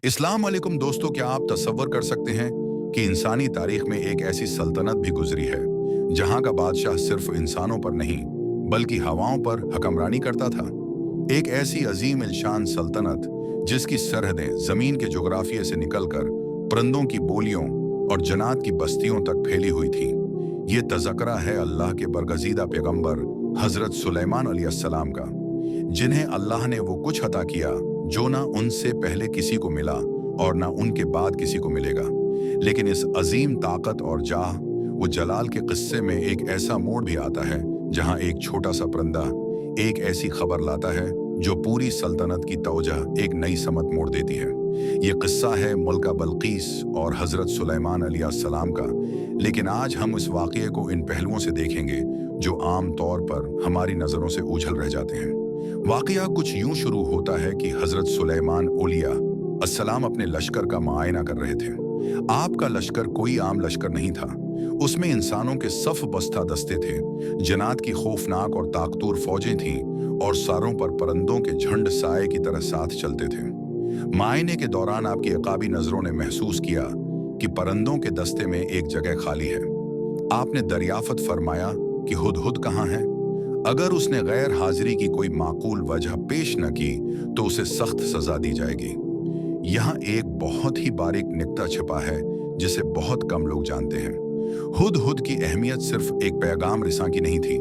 इस्लाम वालेकुम दोस्तों, क्या आप तसव्वुर कर सकते हैं कि इंसानी तारीख में एक ऐसी सल्तनत भी गुजरी है जहां का बादशाह सिर्फ इंसानों पर नहीं बल्कि हवाओं पर हुक्मरानी करता था। एक ऐसी अजीम इल्शान सल्तनत जिसकी सरहदें जमीन के जोग्राफिये से निकलकर परिंदों की बोलियों और जन्नत की बस्तियों तक फैली हुई थी। ये तज़किरा है अल्लाह के बरगज़ीदा पैगंबर हज़रत सुलेमान अलैहिस्सलाम का, जिन्हें अल्लाह ने वो कुछ अता किया जो ना उनसे पहले किसी को मिला और ना उनके बाद किसी को मिलेगा। लेकिन इस अजीम ताकत और जाह वो जलाल के किस्से में एक ऐसा मोड़ भी आता है जहां एक छोटा सा परिंदा एक ऐसी खबर लाता है जो पूरी सल्तनत की तवज्जो एक नई समत मोड़ देती है। ये किस्सा है मलका बल्कीस और हज़रत सुलेमान अलैहिस्सलाम का, लेकिन आज हम इस वाक़ये को इन पहलुओं से देखेंगे जो आम तौर पर हमारी नज़रों से ओझल रह जाते हैं। वाक़या कुछ यूं शुरू होता है कि हज़रत सुलेमान औलिया अस्सलाम अपने लश्कर का मुआयना कर रहे थे। आपका लश्कर कोई आम लश्कर नहीं था। उसमें इंसानों के सफ बस्ता दस्ते थे, जन्नत की खौफनाक और ताकतूर फौजें थीं और सारों पर परिंदों के झुंड साए की तरह साथ चलते थे। मुआयने के दौरान आपकी इक़ाबी नज़रों ने महसूस किया कि परिंदों के दस्ते में एक जगह खाली है। आपने दरियाफ़त फरमाया कि हुदहुद कहाँ है। अगर उसने गैर हाजिरी की कोई माकूल वजह पेश न की तो उसे सख्त सजा दी जाएगी। यहाँ एक बहुत ही बारीक निक्ता छिपा है जिसे बहुत कम लोग जानते हैं। हुदहुद की अहमियत सिर्फ एक पैगाम रिसां की नहीं थी,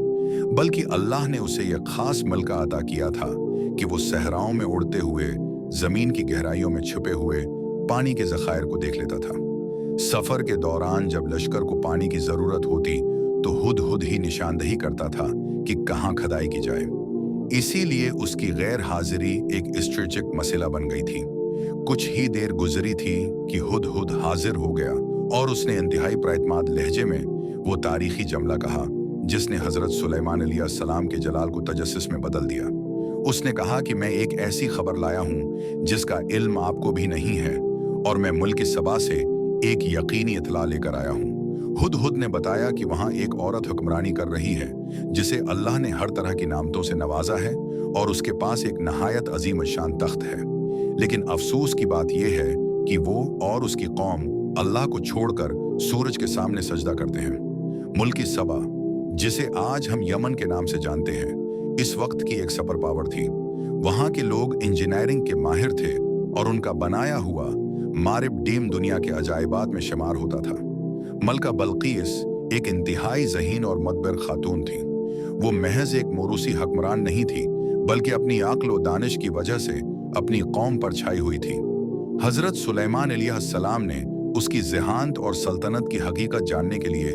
बल्कि अल्लाह ने उसे यह खास मलका अता किया था कि वो सहराओं में उड़ते हुए जमीन की गहराइयों में छुपे हुए पानी के ज़खायर को देख लेता था। सफर के दौरान जब लश्कर को पानी की जरूरत होती तो हुदहुद ही निशानदही करता था कि कहाँ खदाई की जाए। इसीलिए उसकी गैर हाजिरी एक स्ट्रेटेजिक मसला बन गई थी। कुछ ही देर गुजरी थी कि हुदहुद हाजिर हो गया और उसने इंतहाई प्रएतमाद लहजे में वो तारीखी जमला कहा जिसने हजरत सुलेमान अलैहिस्सलाम के जलाल को तजस्सुस में बदल दिया। उसने कहा कि मैं एक ऐसी खबर लाया हूँ जिसका इल्म आपको भी नहीं है और मैं मुल्क सबा से एक यकीनी इतला लेकर आया हूँ। हुदहुद ने बताया कि वहाँ एक औरत हुक्मरानी कर रही है जिसे अल्लाह ने हर तरह की नामतों से नवाजा है और उसके पास एक नहायत अजीम शान तख्त है। लेकिन अफसोस की बात यह है कि वो और उसकी कौम अल्लाह को छोड़कर सूरज के सामने सजदा करते हैं। मुल्क सबा, जिसे आज हम यमन के नाम से जानते हैं, इस वक्त की एक सुपर पावर थी। वहाँ के लोग इंजीनियरिंग के माहिर थे और उनका बनाया हुआ मारिब डीम दुनिया के अजायबात में शुमार होता था। मलका बल्कीस एक इंतहाई ज़हीन और मदबर खातून थी। वो महज एक मोरूसी हुक्मरान नहीं थी, बल्कि अपनी अक्ल व दानिश की वजह से अपनी कौम पर छाई हुई थी। हज़रत सुलेमान अलैहिस्सलाम ने उसकी ज़हानत और सल्तनत की हकीकत जानने के लिए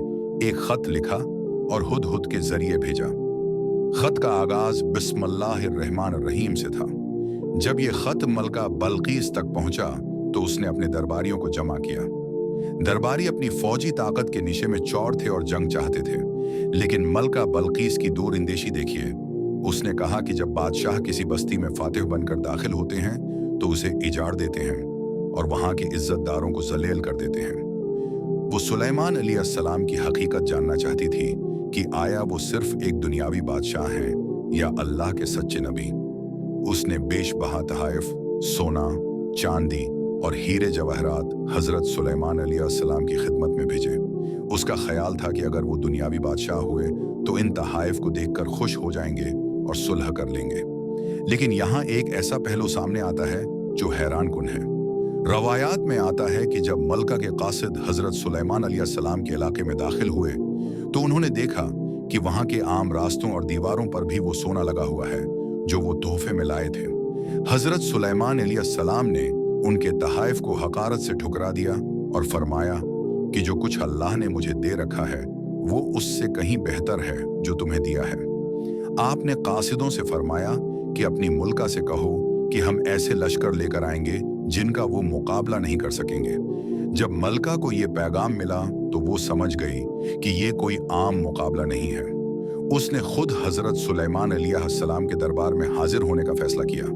एक ख़त लिखा और हुदहुद के ज़रिए भेजा। ख़त का आगाज़ बिस्मिल्लाहिर्रहमानिर्रहीम से था। जब ये ख़त मलका बल्कीस तक पहुंचा तो उसने अपने दरबारियों को जमा किया। दरबारी अपनी फौजी ताकत के निशे में चौड़ थे और जंग चाहते थे, लेकिन मलका बल्कीस की दूर अंदेशी देखिए। उसने कहा कि जब बादशाह किसी बस्ती में फातिह बनकर दाखिल होते हैं तो उसे इजाड़ देते हैं और वहां के इज्जतदारों को जलील कर देते हैं। वो सुलेमान अलैहिस्सलाम की हकीकत जानना चाहती थी कि आया वो सिर्फ एक दुनियावी बादशाह हैं या अल्लाह के सच्चे नबी। उसने बेशबहा तहाइफ, सोना, चांदी और हीरे जवाहरात हजरत सुलेमान अलैहिस्सलाम की खिदमत में भेजे। उसका ख्याल था कि अगर वो दुनियावी बादशाह हुए तो इन तहाइफ को देखकर खुश हो जाएंगे और सुलह कर लेंगे। लेकिन यहाँ एक ऐसा पहलू सामने आता है जो हैरान कुन है। रवायात में आता है कि जब मलका के कासिद हजरत सुलेमान अलैहिस्सलाम के इलाके में दाखिल हुए तो उन्होंने देखा कि वहाँ के आम रास्तों और दीवारों पर भी वो सोना लगा हुआ है जो वो तोहफे में लाए थे। हजरत सुलेमान अलैहिस्सलाम ने उनके तहाइफ को हकारत से ठुकरा दिया और फरमाया कि जो कुछ अल्लाह ने मुझे दे रखा है वो उससे कहीं बेहतर है जो तुम्हें दिया है। आपने कासिदों से फरमाया कि अपनी मुल्का से कहो कि हम ऐसे लश्कर लेकर आएंगे जिनका वो मुकाबला नहीं कर सकेंगे। जब मलका को ये पैगाम मिला तो वो समझ गई कि ये कोई आम मुकाबला नहीं है। उसने खुद हजरत सुलेमान अलैहिस्सलाम के दरबार में हाजिर होने का फैसला किया।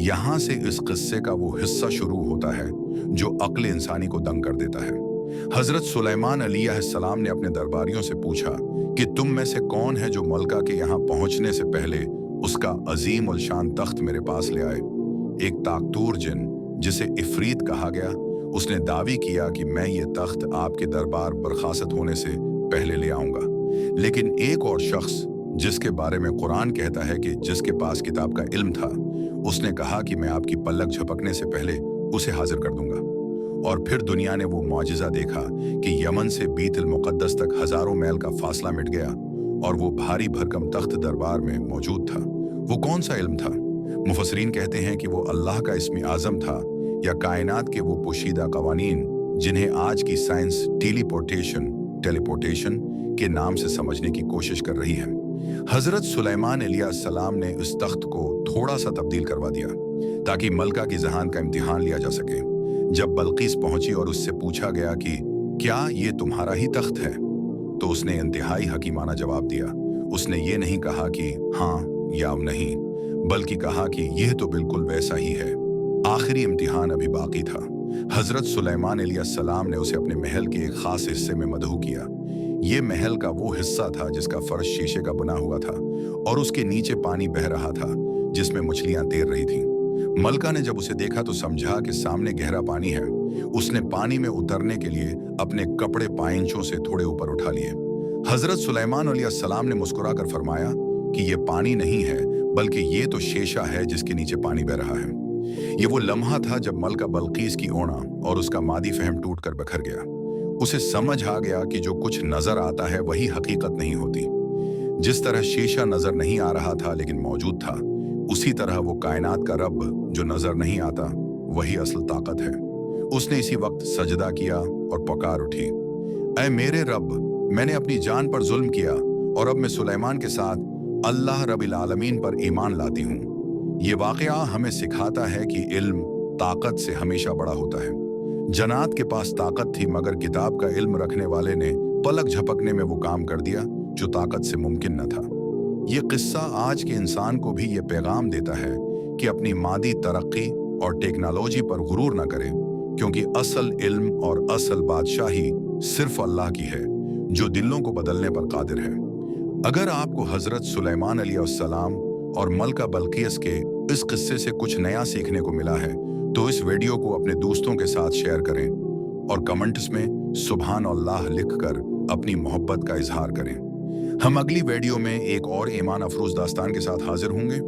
यहाँ से इस किस्से का वो हिस्सा शुरू होता है जो अक्ल इंसानी को दंग कर देता है। हजरत सुलेमान अलैहिस्सलाम ने अपने दरबारियों से पूछा कि तुम में से कौन है जो मलका के यहाँ पहुंचने से पहले उसका अजीम उल शान तख्त मेरे पास ले आए। एक ताकतूर जिन जिसे इफरीत कहा गया, उसने दावी किया कि मैं ये तख्त आपके दरबार बर्खास्त होने से पहले ले आऊंगा। लेकिन एक और शख्स, जिसके बारे में कुरान कहता है कि जिसके पास किताब का इल्म था, उसने कहा कि मैं आपकी पलक झपकने से पहले उसे हाजिर कर दूंगा। और फिर दुनिया ने वो मौजिज़ा देखा कि यमन से बीतुल मुक़द्दस तक हजारों मैल का फासला मिट गया और वो भारी भरकम तख्त दरबार में मौजूद था। वो कौन सा इल्म था? मुफस्सिरीन कहते हैं कि वो अल्लाह का इस्म आज़म था या कायनात के वो पोशीदा कवानीन जिन्हें आज की साइंस टेलीपोर्टेशन के नाम से समझने की कोशिश कर रही है। हजरत सुलेमान अलैहिस्सलाम ने इस तख्त को थोड़ा सा तब्दील करवा दिया ताकि मलका की जहान का इम्तिहान लिया जा सके। जब बल्कीस पहुंची और उससे पूछा गया कि क्या ये तुम्हारा ही तख्त है, तो उसने इंतहाई हकीमाना जवाब दिया। उसने ये नहीं कहा कि हाँ या नहीं, बल्कि कहा कि यह तो बिल्कुल वैसा ही है। आखिरी इम्तिहान अभी बाकी था। हजरत सुलेमान अलैहिस्सलाम ने उसे अपने महल के एक खास हिस्से में मदहू किया। ये महल का वो हिस्सा था जिसका फर्श शीशे का बना हुआ था और उसके नीचे पानी बह रहा था जिसमें मछलियां तैर रही थीं। मलका ने जब उसे देखा तो समझा कि सामने गहरा पानी है। उसने पानी में उतरने के लिए अपने कपड़े पाइंचों से थोड़े ऊपर उठा लिए। हजरत सुलेमान अलैहिस्सलाम ने मुस्कुराकर फरमाया कि ये पानी नहीं है, बल्कि ये तो शीशा है जिसके नीचे पानी बह रहा है। ये वो लम्हा था जब मलका बल्कीस की ओना और उसका मादी फहम टूट कर बिखर गया। उसे समझ आ गया कि जो कुछ नजर आता है वही हकीकत नहीं होती। जिस तरह शीशा नजर नहीं आ रहा था लेकिन मौजूद था, उसी तरह वो कायनात का रब जो नजर नहीं आता वही असल ताकत है। उसने इसी वक्त सजदा किया और पुकार उठी, ऐ मेरे रब, मैंने अपनी जान पर जुल्म किया और अब मैं सुलेमान के साथ अल्लाह रब्बिल आलमीन पर ईमान लाती हूँ। ये वाकया हमें सिखाता है कि इल्म ताकत से हमेशा बड़ा होता है। जन्नात के पास ताकत थी, मगर किताब का इल्म रखने वाले ने पलक झपकने में वो काम कर दिया जो ताकत से मुमकिन न था। ये किस्सा आज के इंसान को भी ये पैगाम देता है कि अपनी मादी तरक्की और टेक्नोलॉजी पर गुरूर न करें, क्योंकि असल इल्म और असल बादशाही सिर्फ अल्लाह की है जो दिलों को बदलने पर कादिर है। अगर आपको हजरत सुलेमान अलैहिस्सलाम और मलका बल्कीस के इस किस्से से कुछ नया सीखने को मिला है तो इस वीडियो को अपने दोस्तों के साथ शेयर करें और कमेंट्स में सुभान अल्लाह लिखकर अपनी मोहब्बत का इजहार करें। हम अगली वीडियो में एक और ईमान अफरोज दास्तान के साथ हाजिर होंगे।